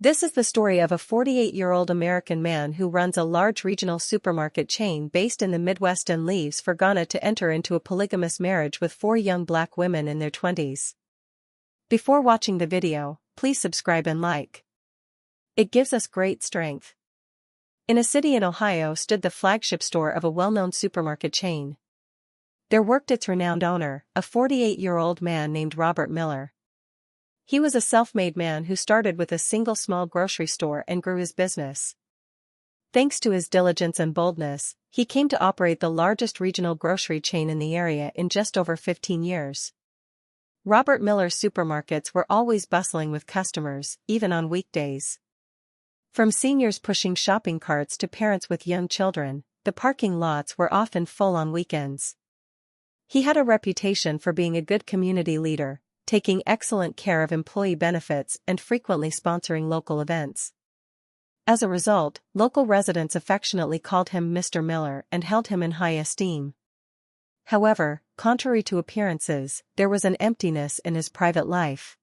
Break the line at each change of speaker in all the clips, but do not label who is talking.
This is the story of a 48-year-old American man who runs a large regional supermarket chain based in the Midwest and leaves for Ghana to enter into a polygamous marriage with 4 young black women in their 20s. Before watching the video, please subscribe and like. It gives us great strength. In a city in Ohio stood the flagship store of a well-known supermarket chain. There worked its renowned owner, a 48-year-old man named Robert Miller. He was a self-made man who started with a single small grocery store and grew his business. Thanks to his diligence and boldness, he came to operate the largest regional grocery chain in the area in just over 15 years. Robert Miller's supermarkets were always bustling with customers, even on weekdays. From seniors pushing shopping carts to parents with young children, the parking lots were often full on weekends. He had a reputation for being a good community leader, taking excellent care of employee benefits and frequently sponsoring local events. As a result, local residents affectionately called him Mr. Miller and held him in high esteem. However, contrary to appearances, there was an emptiness in his private life.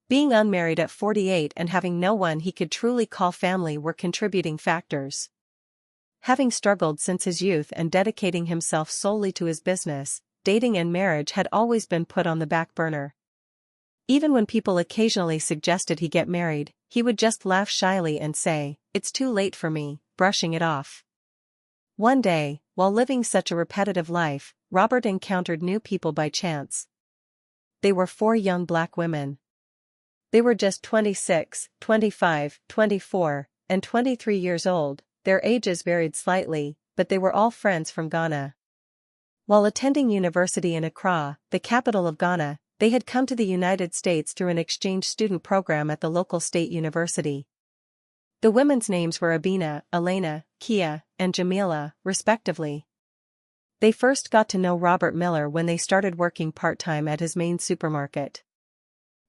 Being unmarried at 48 and having no one he could truly call family were contributing factors. Having struggled since his youth and dedicating himself solely to his business, dating and marriage had always been put on the back burner. Even when people occasionally suggested he get married, he would just laugh shyly and say, "It's too late for me," brushing it off. One day, while living such a repetitive life, Robert encountered new people by chance. They were 4 young black women. They were just 26, 25, 24, and 23 years old. Their ages varied slightly, but they were all friends from Ghana. While attending university in Accra, the capital of Ghana, they had come to the United States through an exchange student program at the local state university. The women's names were Abina, Elena, Kia, and Jamila, respectively. They first got to know Robert Miller when they started working part-time at his main supermarket.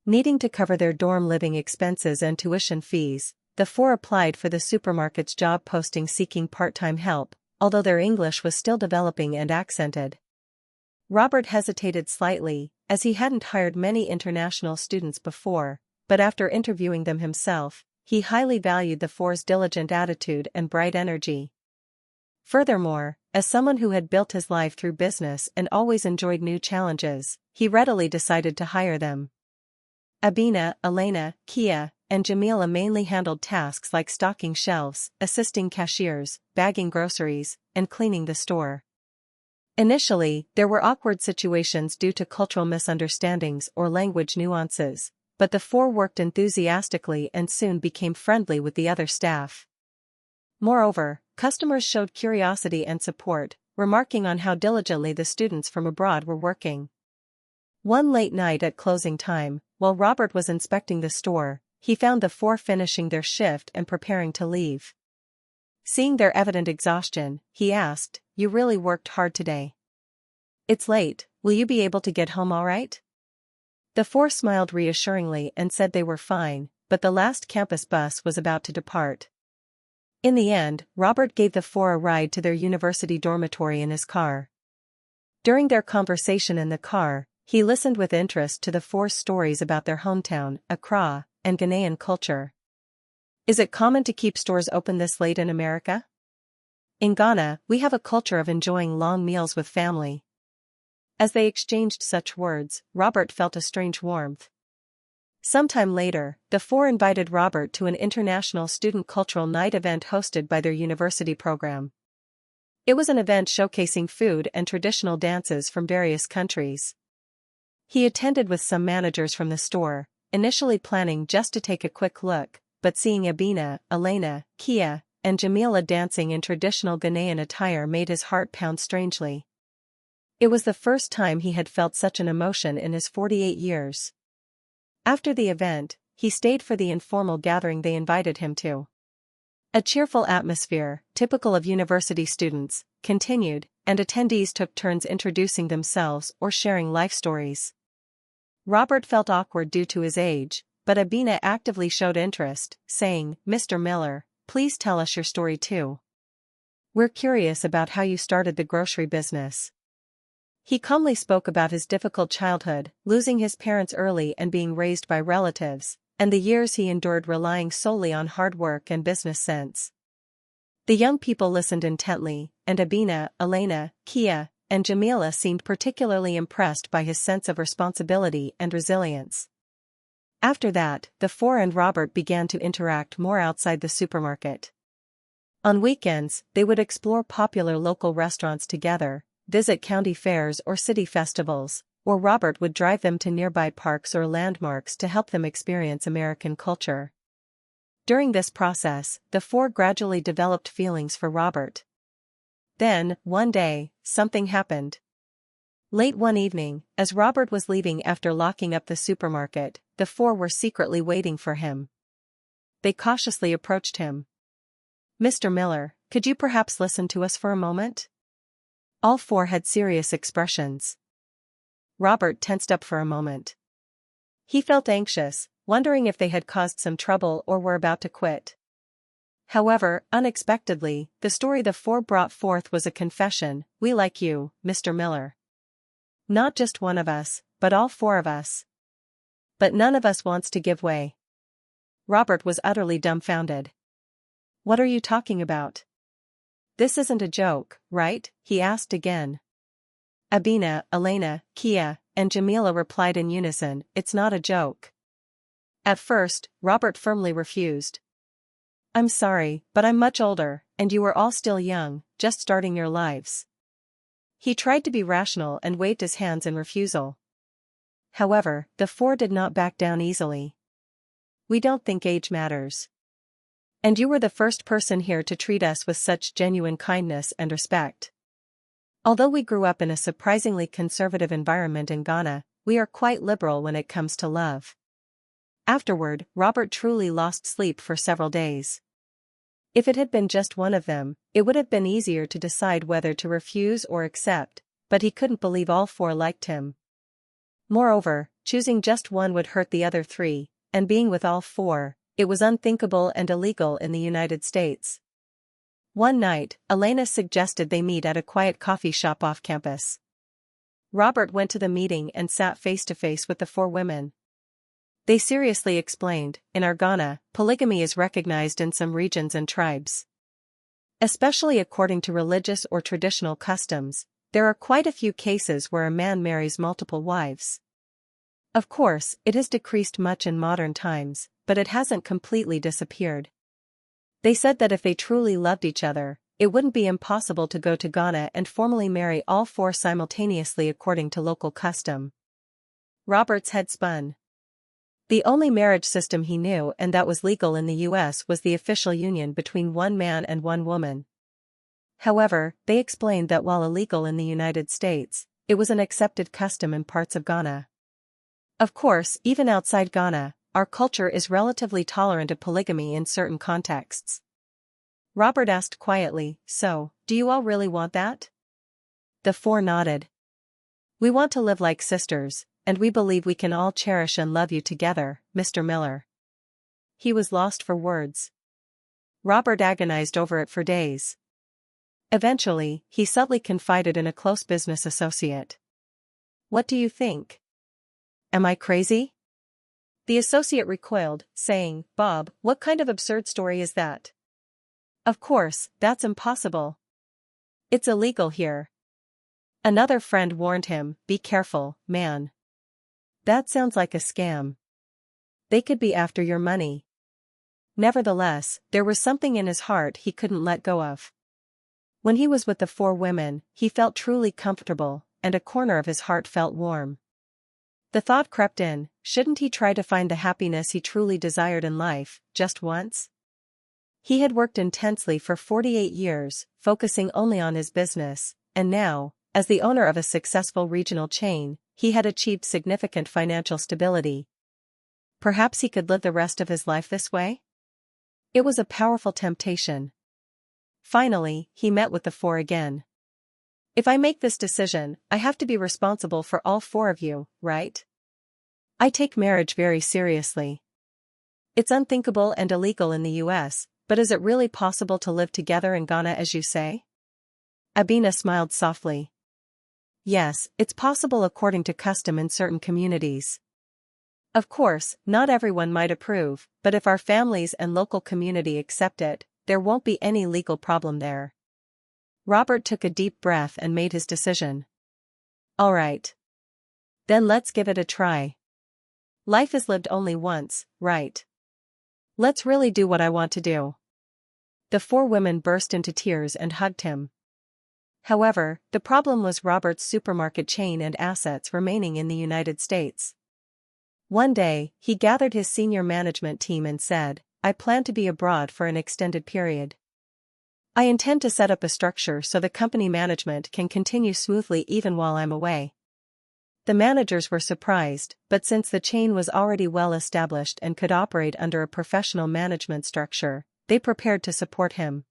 Needing to cover their dorm living expenses and tuition fees, the 4 applied for the supermarket's job posting seeking part-time help, although their English was still developing and accented. Robert hesitated slightly, as he hadn't hired many international students before, but after interviewing them himself, he highly valued the 4's diligent attitude and bright energy. Furthermore, as someone who had built his life through business and always enjoyed new challenges, he readily decided to hire them. Abina, Elena, Kia, and Jamila mainly handled tasks like stocking shelves, assisting cashiers, bagging groceries, and cleaning the store. Initially, there were awkward situations due to cultural misunderstandings or language nuances, but the 4 worked enthusiastically and soon became friendly with the other staff. Moreover, customers showed curiosity and support, remarking on how diligently the students from abroad were working. One late night at closing time, while Robert was inspecting the store, he found the 4 finishing their shift and preparing to leave. Seeing their evident exhaustion, he asked, "You really worked hard today. It's late, will you be able to get home all right?" The 4 smiled reassuringly and said they were fine, but the last campus bus was about to depart. In the end, Robert gave the 4 a ride to their university dormitory in his car. During their conversation in the car, he listened with interest to the 4's stories about their hometown, Accra, and Ghanaian culture. "Is it common to keep stores open this late in America? In Ghana, we have a culture of enjoying long meals with family." As they exchanged such words, Robert felt a strange warmth. Sometime later, the 4 invited Robert to an international student cultural night event hosted by their university program. It was an event showcasing food and traditional dances from various countries. He attended with some managers from the store, initially planning just to take a quick look, but seeing Abina, Elena, Kia, and Jamila dancing in traditional Ghanaian attire made his heart pound strangely. It was the first time he had felt such an emotion in his 48 years. After the event, he stayed for the informal gathering they invited him to. A cheerful atmosphere, typical of university students, continued, and attendees took turns introducing themselves or sharing life stories. Robert felt awkward due to his age, but Abina actively showed interest, saying, "Mr. Miller, please tell us your story too. We're curious about how you started the grocery business." He calmly spoke about his difficult childhood, losing his parents early and being raised by relatives, and the years he endured relying solely on hard work and business sense. The young people listened intently, and Abina, Elena, Kia, and Jamila seemed particularly impressed by his sense of responsibility and resilience. After that, the four and Robert began to interact more outside the supermarket. On weekends, they would explore popular local restaurants together, visit county fairs or city festivals, or Robert would drive them to nearby parks or landmarks to help them experience American culture. During this process, the four gradually developed feelings for Robert. Then, one day, something happened. Late one evening, as Robert was leaving after locking up the supermarket, the four were secretly waiting for him. They cautiously approached him. "Mr. Miller, could you perhaps listen to us for a moment?" All four had serious expressions. Robert tensed up for a moment. He felt anxious, wondering if they had caused some trouble or were about to quit. However, unexpectedly, the story the four brought forth was a confession. "We like you, Mr. Miller. Not just one of us, but all four of us. But none of us wants to give way." Robert was utterly dumbfounded. "What are you talking about? This isn't a joke, right?" he asked again. Abina, Elena, Kia, and Jamila replied in unison, "It's not a joke." At first, Robert firmly refused. "I'm sorry, but I'm much older, and you are all still young, just starting your lives." He tried to be rational and waved his hands in refusal. However, the four did not back down easily. "We don't think age matters. And you were the first person here to treat us with such genuine kindness and respect. Although we grew up in a surprisingly conservative environment in Ghana, we are quite liberal when it comes to love." Afterward, Robert truly lost sleep for several days. If it had been just one of them, it would have been easier to decide whether to refuse or accept, but he couldn't believe all four liked him. Moreover, choosing just one would hurt the other three, and being with all four, it was unthinkable and illegal in the United States. One night, Elena suggested they meet at a quiet coffee shop off campus. Robert went to the meeting and sat face to face with the four women. They seriously explained, "In our Ghana, polygamy is recognized in some regions and tribes. Especially according to religious or traditional customs, there are quite a few cases where a man marries multiple wives. Of course, it has decreased much in modern times, but it hasn't completely disappeared." They said that if they truly loved each other, it wouldn't be impossible to go to Ghana and formally marry all four simultaneously according to local custom. Robert's head spun. The only marriage system he knew and that was legal in the US was the official union between one man and one woman. However, they explained that while illegal in the United States, it was an accepted custom in parts of Ghana. Of course, even outside Ghana, our culture is relatively tolerant of polygamy in certain contexts. Robert asked quietly, "So, do you all really want that?" The four nodded. "We want to live like sisters, and we believe we can all cherish and love you together, Mr. Miller." He was lost for words. Robert agonized over it for days. Eventually, he subtly confided in a close business associate. "What do you think? Am I crazy?" The associate recoiled, saying, "Bob, what kind of absurd story is that? Of course, that's impossible. It's illegal here." Another friend warned him, "Be careful, man. That sounds like a scam. They could be after your money." Nevertheless, there was something in his heart he couldn't let go of. When he was with the four women, he felt truly comfortable, and a corner of his heart felt warm. The thought crept in, shouldn't he try to find the happiness he truly desired in life, just once? He had worked intensely for 48 years, focusing only on his business, and now, as the owner of a successful regional chain, he had achieved significant financial stability. Perhaps he could live the rest of his life this way? It was a powerful temptation. Finally, he met with the four again. "If I make this decision, I have to be responsible for all four of you, right? I take marriage very seriously. It's unthinkable and illegal in the US, but is it really possible to live together in Ghana as you say?" Abina smiled softly. "Yes, it's possible according to custom in certain communities. Of course, not everyone might approve, but if our families and local community accept it, there won't be any legal problem there. Robert took a deep breath and made his decision. All right. Then let's give it a try. Life is lived only once, right? Let's really do what I want to do. The four women burst into tears and hugged him. However, the problem was Robert's supermarket chain and assets remaining in the United States. One day, he gathered his senior management team and said, I plan to be abroad for an extended period. I intend to set up a structure so the company management can continue smoothly even while I'm away. The managers were surprised, but since the chain was already well established and could operate under a professional management structure, they prepared to support him.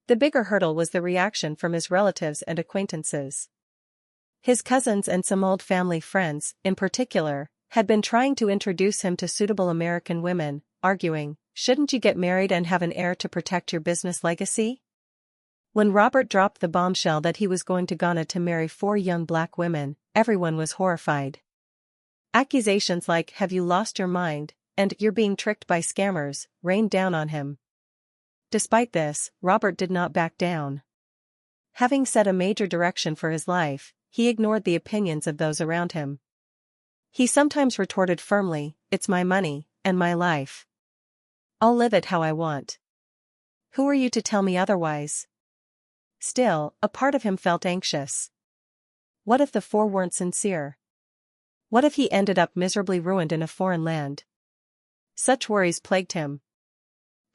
The bigger hurdle was the reaction from his relatives and acquaintances. His cousins and some old family friends, in particular, had been trying to introduce him to suitable American women, arguing, shouldn't you get married and have an heir to protect your business legacy? When Robert dropped the bombshell that he was going to Ghana to marry 4 young black women, everyone was horrified. Accusations like, have you lost your mind, and you're being tricked by scammers, rained down on him. Despite this, Robert did not back down. Having set a major direction for his life, he ignored the opinions of those around him. He sometimes retorted firmly, it's my money, and my life. I'll live it how I want. Who are you to tell me otherwise? Still, a part of him felt anxious. What if the 4 weren't sincere? What if he ended up miserably ruined in a foreign land? Such worries plagued him.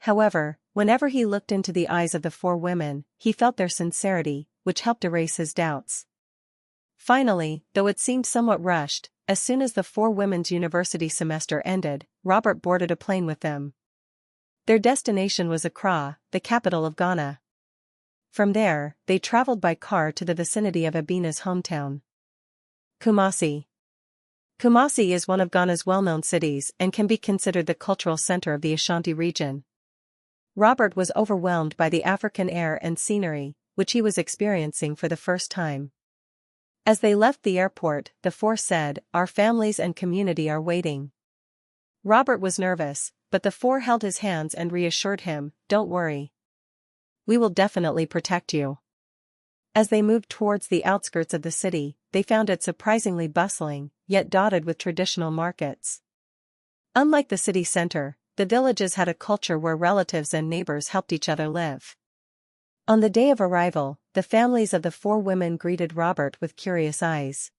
However, whenever he looked into the eyes of the 4 women, he felt their sincerity, which helped erase his doubts. Finally, though it seemed somewhat rushed, as soon as the 4 women's university semester ended, Robert boarded a plane with them. Their destination was Accra, the capital of Ghana. From there, they traveled by car to the vicinity of Abina's hometown, Kumasi. Kumasi is one of Ghana's well-known cities and can be considered the cultural center of the Ashanti region. Robert was overwhelmed by the African air and scenery, which he was experiencing for the first time. As they left the airport, the 4 said, our families and community are waiting. Robert was nervous, but the 4 held his hands and reassured him, don't worry. We will definitely protect you. As they moved towards the outskirts of the city, they found it surprisingly bustling, yet dotted with traditional markets. Unlike the city center, the villages had a culture where relatives and neighbors helped each other live. On the day of arrival, the families of the 4 women greeted Robert with curious eyes.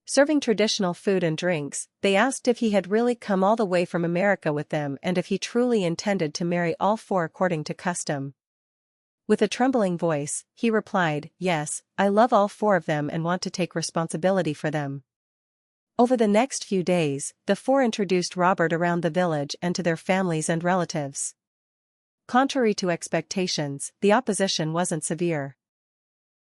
Serving traditional food and drinks, they asked if he had really come all the way from America with them and if he truly intended to marry all 4 according to custom. With a trembling voice, he replied, yes, I love all 4 of them and want to take responsibility for them. Over the next few days, the 4 introduced Robert around the village and to their families and relatives. Contrary to expectations, the opposition wasn't severe.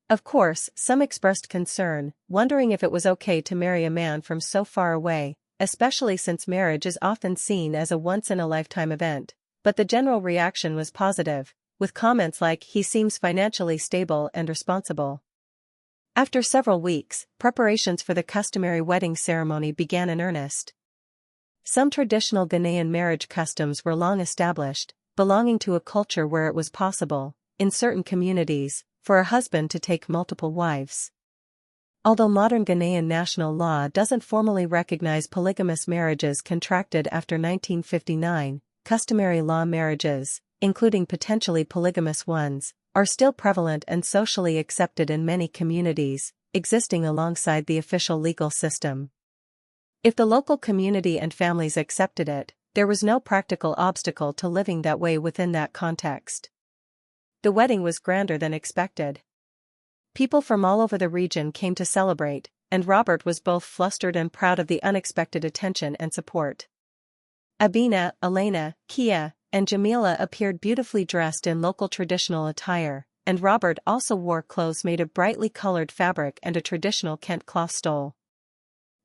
Of course, some expressed concern, wondering if it was okay to marry a man from so far away, especially since marriage is often seen as a once-in-a-lifetime event, but the general reaction was positive, with comments like, he seems financially stable and responsible. After several weeks, preparations for the customary wedding ceremony began in earnest. Some traditional Ghanaian marriage customs were long established, belonging to a culture where it was possible, in certain communities, for a husband to take multiple wives. Although modern Ghanaian national law doesn't formally recognize polygamous marriages contracted after 1959, customary law marriages, including potentially polygamous ones, are still prevalent and socially accepted in many communities, existing alongside the official legal system. If the local community and families accepted it, there was no practical obstacle to living that way within that context. The wedding was grander than expected. People from all over the region came to celebrate, and Robert was both flustered and proud of the unexpected attention and support. Abina, Elena, Kia, and Jamila appeared beautifully dressed in local traditional attire, and Robert also wore clothes made of brightly colored fabric and a traditional Kent cloth stole.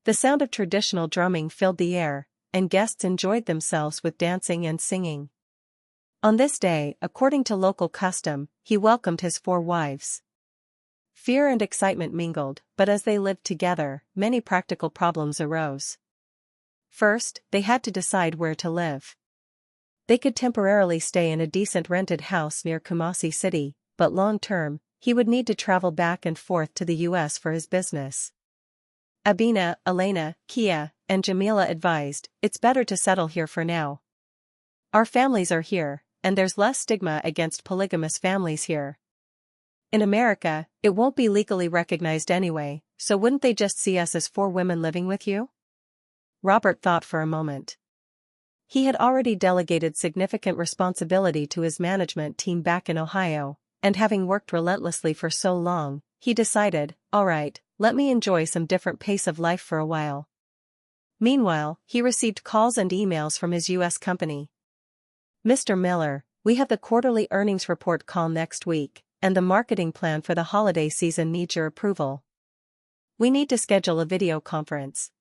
The sound of traditional drumming filled the air, and guests enjoyed themselves with dancing and singing. On this day, according to local custom, he welcomed his 4 wives. Fear and excitement mingled, but as they lived together, many practical problems arose. First, they had to decide where to live. They could temporarily stay in a decent rented house near Kumasi City, but long-term, he would need to travel back and forth to the US for his business. Abina, Elena, Kia, and Jamila advised, "It's better to settle here for now. Our families are here, and there's less stigma against polygamous families here. In America, it won't be legally recognized anyway, so wouldn't they just see us as four women living with you?" Robert thought for a moment. He had already delegated significant responsibility to his management team back in Ohio, and having worked relentlessly for so long, he decided, all right, let me enjoy some different pace of life for a while. Meanwhile, he received calls and emails from his U.S. company. "Mr. Miller, we have the quarterly earnings report call next week, and the marketing plan for the holiday season needs your approval. We need to schedule a video conference."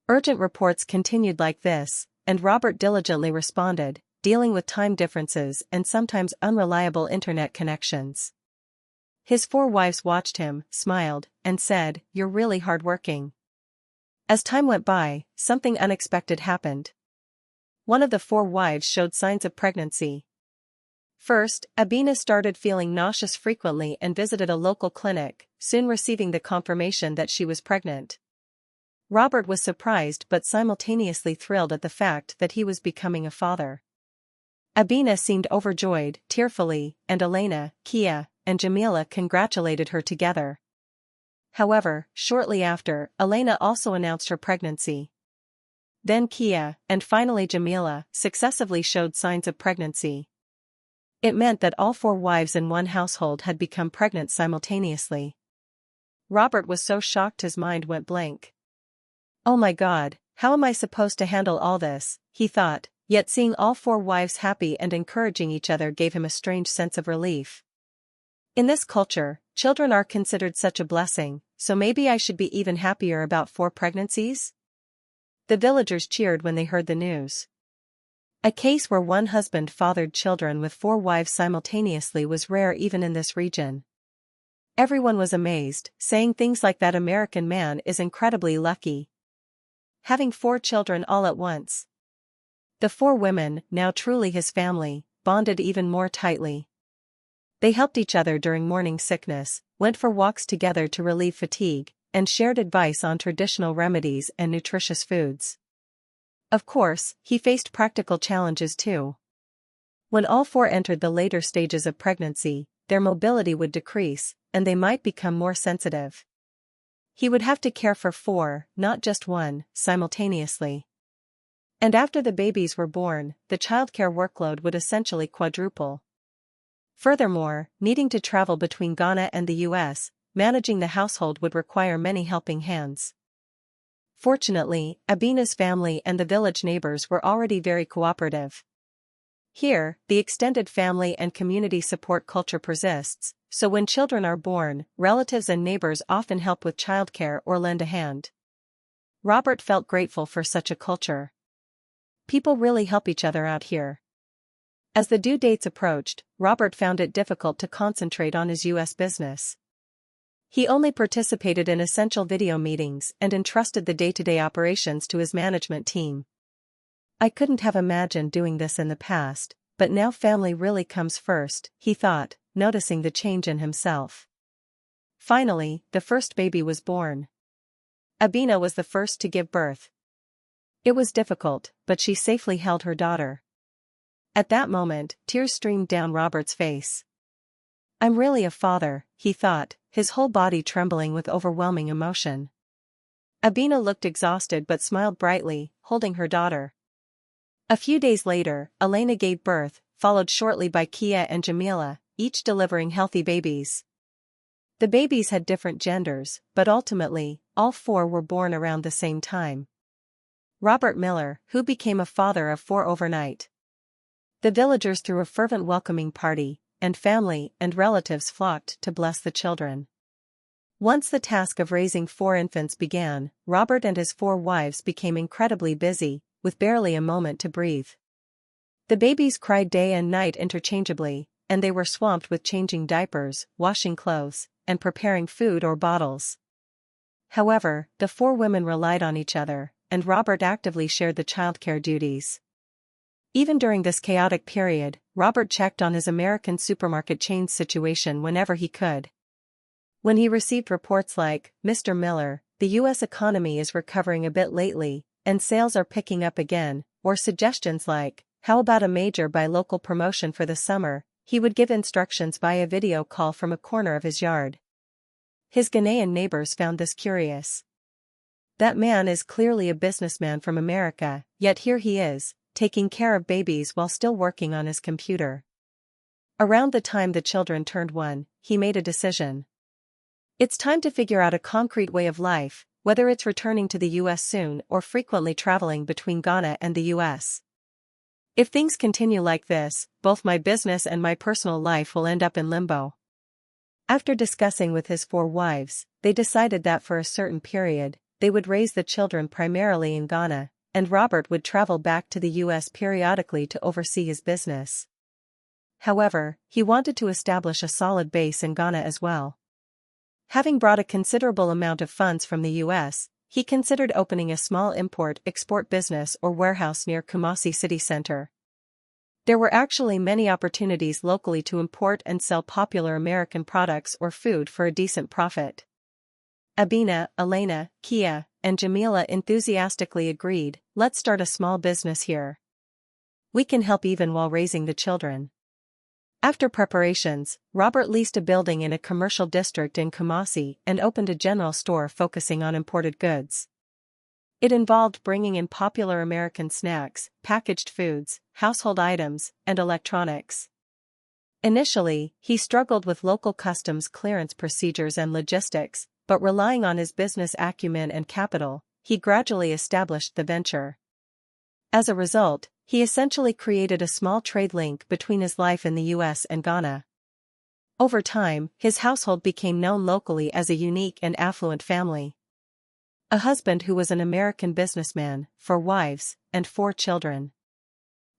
Urgent reports continued like this, and Robert diligently responded, dealing with time differences and sometimes unreliable internet connections. His four wives watched him, smiled, and said, "You're really hardworking." As time went by, something unexpected happened. One of the four wives showed signs of pregnancy. First, Abina started feeling nauseous frequently and visited a local clinic, soon receiving the confirmation that she was pregnant. Robert was surprised but simultaneously thrilled at the fact that he was becoming a father. Abina seemed overjoyed, tearfully, and Elena, Kia, and Jamila congratulated her together. However, shortly after, Elena also announced her pregnancy. Then Kia, and finally Jamila, successively showed signs of pregnancy. It meant that all four wives in one household had become pregnant simultaneously. Robert was so shocked his mind went blank. "Oh my God, how am I supposed to handle all this?" he thought, yet seeing all four wives happy and encouraging each other gave him a strange sense of relief. In this culture, children are considered such a blessing, so maybe I should be even happier about four pregnancies? The villagers cheered when they heard the news. A case where one husband fathered children with four wives simultaneously was rare even in this region. Everyone was amazed, saying things like that American man is incredibly lucky, having four children all at once. The four women, now truly his family, bonded even more tightly. They helped each other during morning sickness, went for walks together to relieve fatigue, and shared advice on traditional remedies and nutritious foods. Of course, he faced practical challenges too. When all four entered the later stages of pregnancy, their mobility would decrease, and they might become more sensitive. He would have to care for four, not just one, simultaneously. And after the babies were born, the childcare workload would essentially quadruple. Furthermore, needing to travel between Ghana and the US, managing the household would require many helping hands. Fortunately, Abina's family and the village neighbors were already very cooperative. Here, the extended family and community support culture persists, so when children are born, relatives and neighbors often help with childcare or lend a hand. Robert felt grateful for such a culture. People really help each other out here. As the due dates approached, Robert found it difficult to concentrate on his U.S. business. He only participated in essential video meetings and entrusted the day-to-day operations to his management team. "I couldn't have imagined doing this in the past, but now family really comes first," he thought, noticing the change in himself. Finally, the first baby was born. Abina was the first to give birth. It was difficult, but she safely held her daughter. At that moment, tears streamed down Robert's face. "I'm really a father," he thought, his whole body trembling with overwhelming emotion. Abina looked exhausted but smiled brightly, holding her daughter. A few days later, Elena gave birth, followed shortly by Kia and Jamila, each delivering healthy babies. The babies had different genders, but ultimately, all four were born around the same time. Robert Miller, who became a father of four overnight. The villagers threw a fervent welcoming party, and family and relatives flocked to bless the children. Once the task of raising four infants began, Robert and his four wives became incredibly busy, with barely a moment to breathe. The babies cried day and night interchangeably, and they were swamped with changing diapers, washing clothes, and preparing food or bottles. However, the four women relied on each other, and Robert actively shared the childcare duties. Even during this chaotic period, Robert checked on his American supermarket chain's situation whenever he could. When he received reports like, "Mr. Miller, the U.S. economy is recovering a bit lately, and sales are picking up again," or suggestions like, "How about a major buy local promotion for the summer?" he would give instructions via video call from a corner of his yard. His Ghanaian neighbors found this curious. That man is clearly a businessman from America, yet here he is, taking care of babies while still working on his computer. Around the time the children turned 1, he made a decision. It's time to figure out a concrete way of life, whether it's returning to the US soon or frequently traveling between Ghana and the US. If things continue like this, both my business and my personal life will end up in limbo. After discussing with his 4 wives, they decided that for a certain period, they would raise the children primarily in Ghana, and Robert would travel back to the US periodically to oversee his business. However, he wanted to establish a solid base in Ghana as well. Having brought a considerable amount of funds from the US, he considered opening a small import-export business or warehouse near Kumasi city center. There were actually many opportunities locally to import and sell popular American products or food for a decent profit. Abina, Elena, Kia, and Jamila enthusiastically agreed, "Let's start a small business here. We can help even while raising the children." After preparations, Robert leased a building in a commercial district in Kumasi and opened a general store focusing on imported goods. It involved bringing in popular American snacks, packaged foods, household items, and electronics. Initially, he struggled with local customs clearance procedures and logistics, but relying on his business acumen and capital, he gradually established the venture. As a result, he essentially created a small trade link between his life in the US and Ghana. Over time, his household became known locally as a unique and affluent family. A husband who was an American businessman, 4 wives, and 4 children.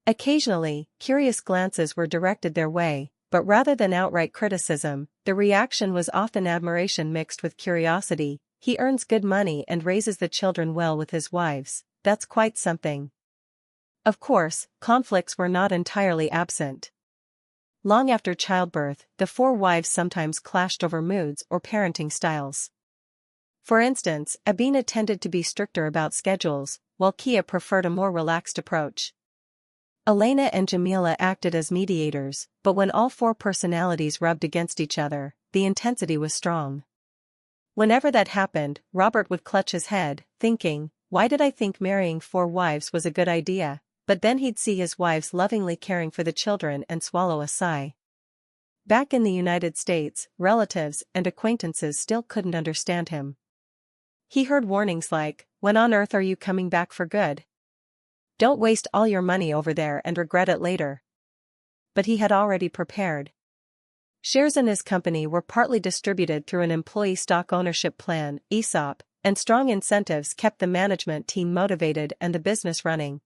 Occasionally, curious glances were directed their way, but rather than outright criticism, the reaction was often admiration mixed with curiosity. "He earns good money and raises the children well with his wives, that's quite something." Of course, conflicts were not entirely absent. Long after childbirth, the 4 wives sometimes clashed over moods or parenting styles. For instance, Abina tended to be stricter about schedules, while Kia preferred a more relaxed approach. Elena and Jamila acted as mediators, but when all 4 personalities rubbed against each other, the intensity was strong. Whenever that happened, Robert would clutch his head, thinking, "Why did I think marrying 4 wives was a good idea?" But then he'd see his wives lovingly caring for the children and swallow a sigh. Back in the United States, relatives and acquaintances still couldn't understand him. He heard warnings like, "When on earth are you coming back for good? Don't waste all your money over there and regret it later." But he had already prepared. Shares in his company were partly distributed through an employee stock ownership plan, ESOP, and strong incentives kept the management team motivated and the business running.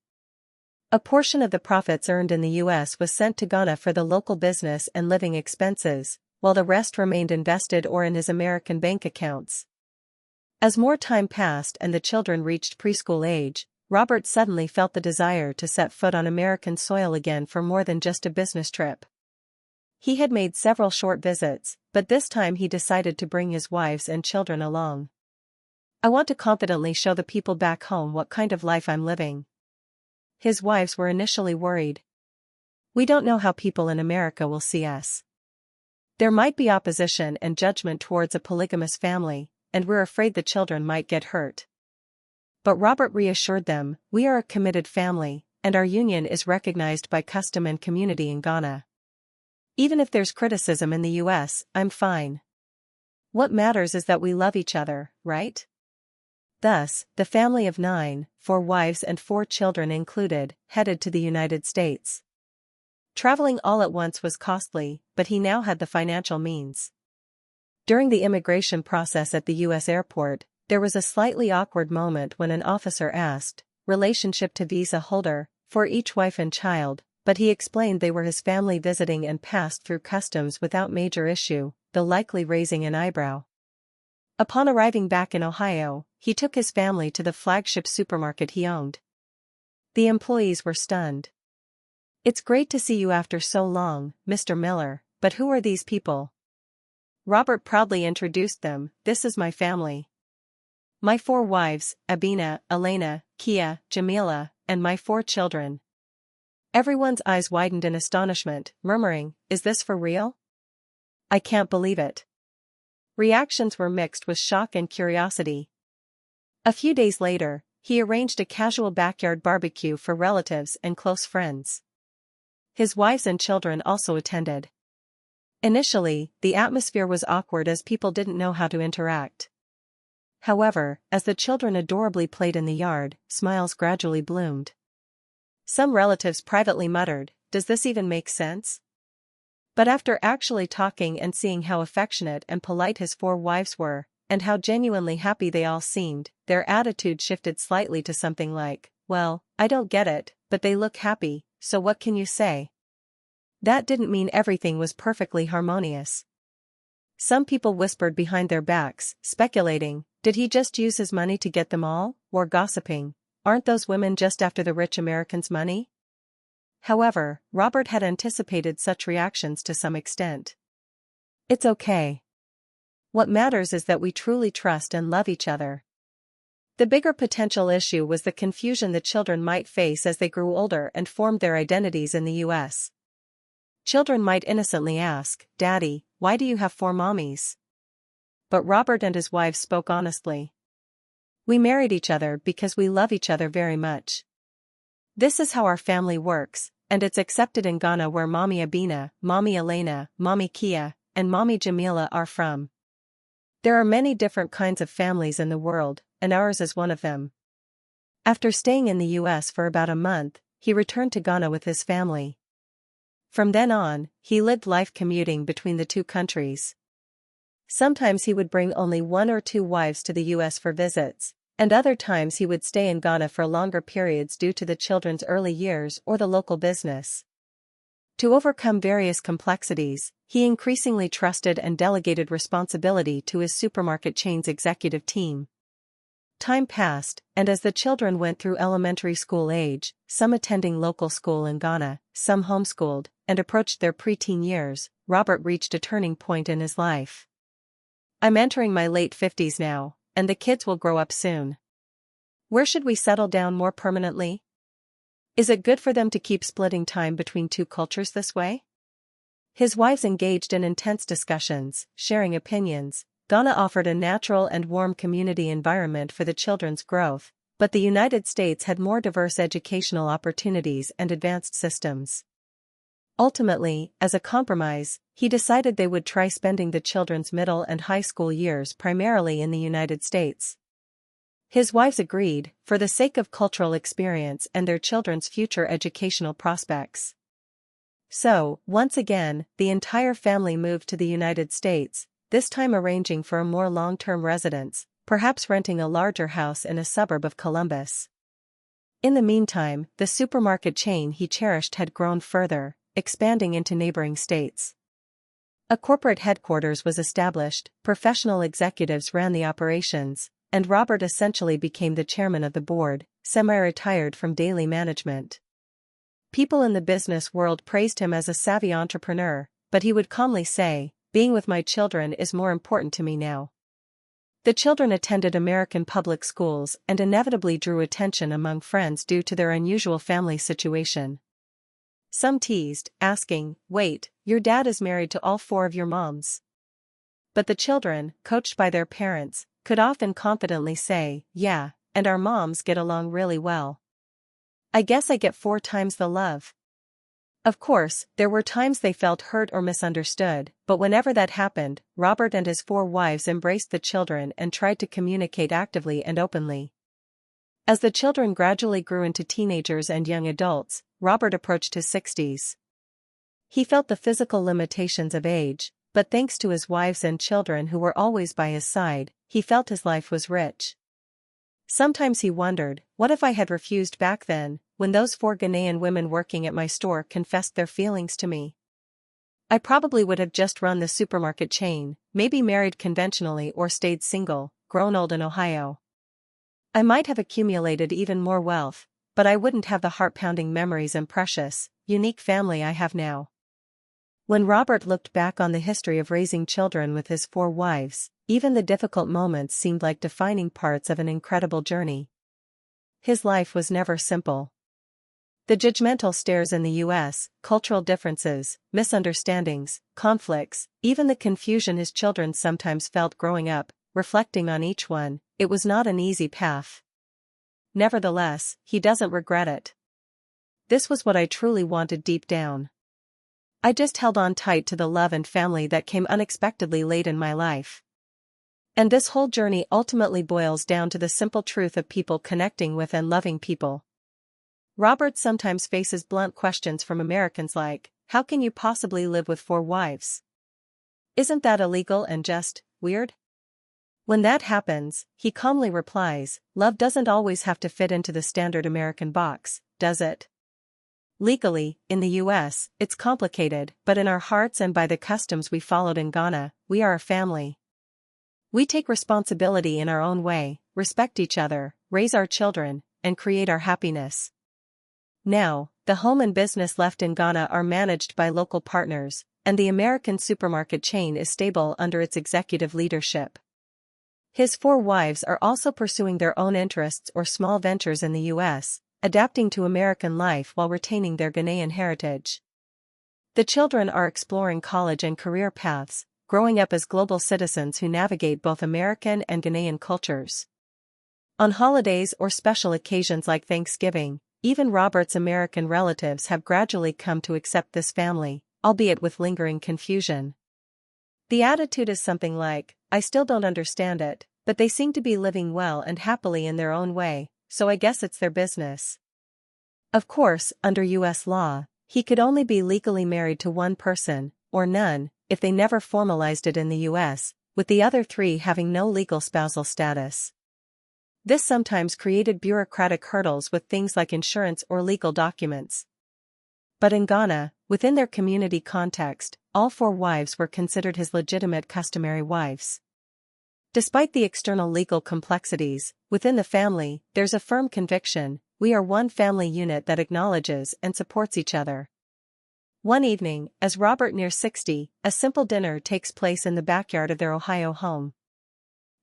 A portion of the profits earned in the US was sent to Ghana for the local business and living expenses, while the rest remained invested or in his American bank accounts. As more time passed and the children reached preschool age, Robert suddenly felt the desire to set foot on American soil again for more than just a business trip. He had made several short visits, but this time he decided to bring his wives and children along. "I want to confidently show the people back home what kind of life I'm living." His wives were initially worried. "We don't know how people in America will see us. There might be opposition and judgment towards a polygamous family, and we're afraid the children might get hurt." But Robert reassured them, "We are a committed family, and our union is recognized by custom and community in Ghana. Even if there's criticism in the US, I'm fine. What matters is that we love each other, right?" Thus, the family of 9, 4 wives and 4 children included, headed to the United States. Traveling all at once was costly, but he now had the financial means. During the immigration process at the US airport, there was a slightly awkward moment when an officer asked, "Relationship to visa holder," for each wife and child, but he explained they were his family visiting and passed through customs without major issue, though likely raising an eyebrow. Upon arriving back in Ohio, he took his family to the flagship supermarket he owned. The employees were stunned. "It's great to see you after so long, Mr. Miller, but who are these people?" Robert proudly introduced them. "This is my family. My 4 wives, Abina, Elena, Kia, Jamila, and my 4 children." Everyone's eyes widened in astonishment, murmuring, "Is this for real? I can't believe it." Reactions were mixed with shock and curiosity. A few days later, he arranged a casual backyard barbecue for relatives and close friends. His wives and children also attended. Initially, the atmosphere was awkward as people didn't know how to interact. However, as the children adorably played in the yard, smiles gradually bloomed. Some relatives privately muttered, "Does this even make sense?" But after actually talking and seeing how affectionate and polite his 4 wives were, and how genuinely happy they all seemed, their attitude shifted slightly to something like, "Well, I don't get it, but they look happy, so what can you say?" That didn't mean everything was perfectly harmonious. Some people whispered behind their backs, speculating, did he just use his money to get them all, or gossiping, aren't those women just after the rich Americans' money? However, Robert had anticipated such reactions to some extent. "It's okay. What matters is that we truly trust and love each other." The bigger potential issue was the confusion the children might face as they grew older and formed their identities in the U.S. Children might innocently ask, "Daddy, why do you have 4 mommies?" But Robert and his wives spoke honestly. "We married each other because we love each other very much. This is how our family works, and it's accepted in Ghana where Mommy Abina, Mommy Elena, Mommy Kia, and Mommy Jamila are from. There are many different kinds of families in the world, and ours is one of them." After staying in the U.S. for about a month, he returned to Ghana with his family. From then on, he lived life commuting between the 2 countries. Sometimes he would bring only 1 or 2 wives to the U.S. for visits, and other times he would stay in Ghana for longer periods due to the children's early years or the local business. To overcome various complexities, he increasingly trusted and delegated responsibility to his supermarket chain's executive team. Time passed, and as the children went through elementary school age, some attending local school in Ghana, some homeschooled, and approached their preteen years, Robert reached a turning point in his life. "I'm entering my late 50s now, and the kids will grow up soon. Where should we settle down more permanently? Is it good for them to keep splitting time between 2 cultures this way?" His wives engaged in intense discussions, sharing opinions. Ghana offered a natural and warm community environment for the children's growth, but the United States had more diverse educational opportunities and advanced systems. Ultimately, as a compromise, he decided they would try spending the children's middle and high school years primarily in the United States. His wives agreed, for the sake of cultural experience and their children's future educational prospects. So, once again, the entire family moved to the United States, this time arranging for a more long-term residence, perhaps renting a larger house in a suburb of Columbus. In the meantime, the supermarket chain he cherished had grown further, expanding into neighboring states. A corporate headquarters was established, professional executives ran the operations, and Robert essentially became the chairman of the board, semi-retired from daily management. People in the business world praised him as a savvy entrepreneur, but he would calmly say, "Being with my children is more important to me now." The children attended American public schools and inevitably drew attention among friends due to their unusual family situation. Some teased, asking, "Wait, your dad is married to all 4 of your moms?" But the children, coached by their parents, could often confidently say, "Yeah, and our moms get along really well. I guess I get 4 times the love." Of course, there were times they felt hurt or misunderstood, but whenever that happened, Robert and his 4 wives embraced the children and tried to communicate actively and openly. As the children gradually grew into teenagers and young adults, Robert approached his 60s. He felt the physical limitations of age, but thanks to his wives and children who were always by his side, he felt his life was rich. Sometimes he wondered, what if I had refused back then, when those 4 Ghanaian women working at my store confessed their feelings to me? I probably would have just run the supermarket chain, maybe married conventionally or stayed single, grown old in Ohio. I might have accumulated even more wealth, but I wouldn't have the heart-pounding memories and precious, unique family I have now. When Robert looked back on the history of raising children with his 4 wives, even the difficult moments seemed like defining parts of an incredible journey. His life was never simple. The judgmental stares in the U.S., cultural differences, misunderstandings, conflicts, even the confusion his children sometimes felt growing up, reflecting on each one, it was not an easy path. Nevertheless, he doesn't regret it. This was what I truly wanted deep down. I just held on tight to the love and family that came unexpectedly late in my life. And this whole journey ultimately boils down to the simple truth of people connecting with and loving people. Robert sometimes faces blunt questions from Americans like, how can you possibly live with 4 wives? Isn't that illegal and just weird? When that happens, he calmly replies, love doesn't always have to fit into the standard American box, does it? Legally, in the U.S., it's complicated, but in our hearts and by the customs we followed in Ghana, we are a family. We take responsibility in our own way, respect each other, raise our children, and create our happiness. Now, the home and business left in Ghana are managed by local partners, and the American supermarket chain is stable under its executive leadership. His 4 wives are also pursuing their own interests or small ventures in the U.S., adapting to American life while retaining their Ghanaian heritage. The children are exploring college and career paths, growing up as global citizens who navigate both American and Ghanaian cultures. On holidays or special occasions like Thanksgiving, even Robert's American relatives have gradually come to accept this family, albeit with lingering confusion. The attitude is something like, I still don't understand it, but they seem to be living well and happily in their own way, so I guess it's their business. Of course, under U.S. law, he could only be legally married to one person, or none, if they never formalized it in the U.S., with the other 3 having no legal spousal status. This sometimes created bureaucratic hurdles with things like insurance or legal documents. But in Ghana, within their community context, all 4 wives were considered his legitimate customary wives. Despite the external legal complexities, within the family, there's a firm conviction, we are one family unit that acknowledges and supports each other. One evening, as Robert nears 60, a simple dinner takes place in the backyard of their Ohio home.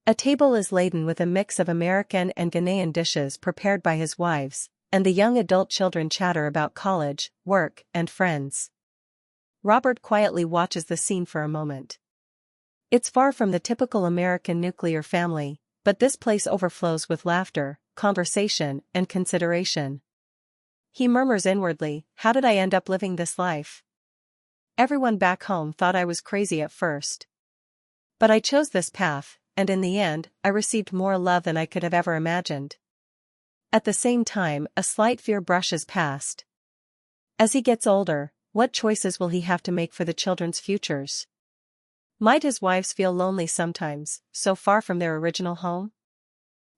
A table is laden with a mix of American and Ghanaian dishes prepared by his wives, and the young adult children chatter about college, work, and friends. Robert quietly watches the scene for a moment. It's far from the typical American nuclear family, but this place overflows with laughter, conversation, and consideration. He murmurs inwardly, how did I end up living this life? Everyone back home thought I was crazy at first. But I chose this path, and in the end, I received more love than I could have ever imagined. At the same time, a slight fear brushes past. As he gets older, what choices will he have to make for the children's futures? Might his wives feel lonely sometimes, so far from their original home?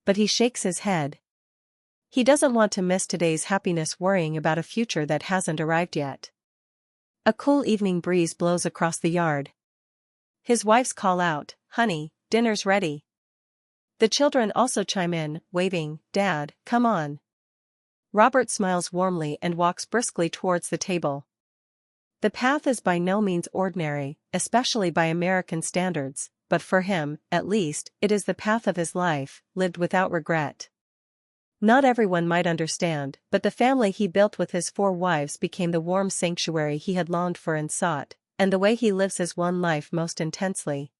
But he shakes his head. He doesn't want to miss today's happiness worrying about a future that hasn't arrived yet. A cool evening breeze blows across the yard. His wives call out, honey, dinner's ready. The children also chime in, waving, Dad, come on. Robert smiles warmly and walks briskly towards the table. The path is by no means ordinary, especially by American standards, but for him, at least, it is the path of his life, lived without regret. Not everyone might understand, but the family he built with his 4 wives became the warm sanctuary he had longed for and sought, and the way he lives his one life most intensely.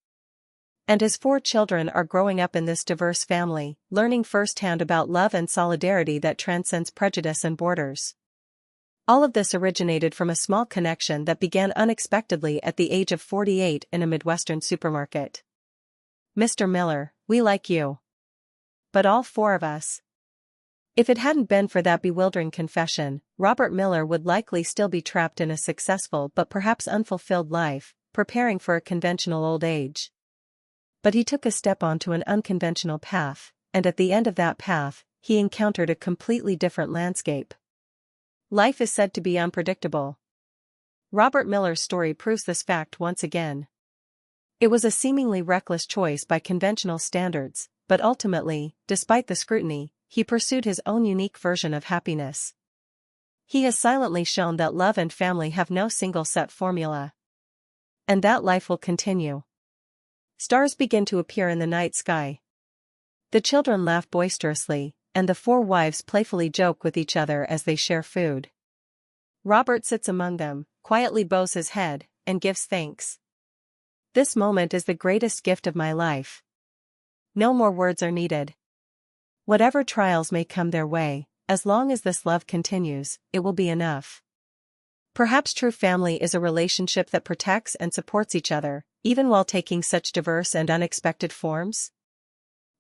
And his 4 children are growing up in this diverse family, learning firsthand about love and solidarity that transcends prejudice and borders. All of this originated from a small connection that began unexpectedly at the age of 48 in a Midwestern supermarket. Mr. Miller, we like you. But all 4 of us. If it hadn't been for that bewildering confession, Robert Miller would likely still be trapped in a successful but perhaps unfulfilled life, preparing for a conventional old age. But he took a step onto an unconventional path, and at the end of that path, he encountered a completely different landscape. Life is said to be unpredictable. Robert Miller's story proves this fact once again. It was a seemingly reckless choice by conventional standards, but ultimately, despite the scrutiny, he pursued his own unique version of happiness. He has silently shown that love and family have no single set formula, and that life will continue. Stars begin to appear in the night sky. The children laugh boisterously, and the four wives playfully joke with each other as they share food. Robert sits among them, quietly bows his head, and gives thanks. This moment is the greatest gift of my life. No more words are needed. Whatever trials may come their way, as long as this love continues, it will be enough. Perhaps true family is a relationship that protects and supports each other, even while taking such diverse and unexpected forms.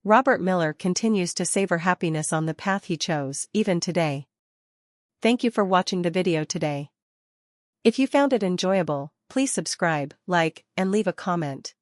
Robert Miller continues to savor happiness on the path he chose, even today. Thank you for watching the video today. If you found it enjoyable, please subscribe, like, and leave a comment.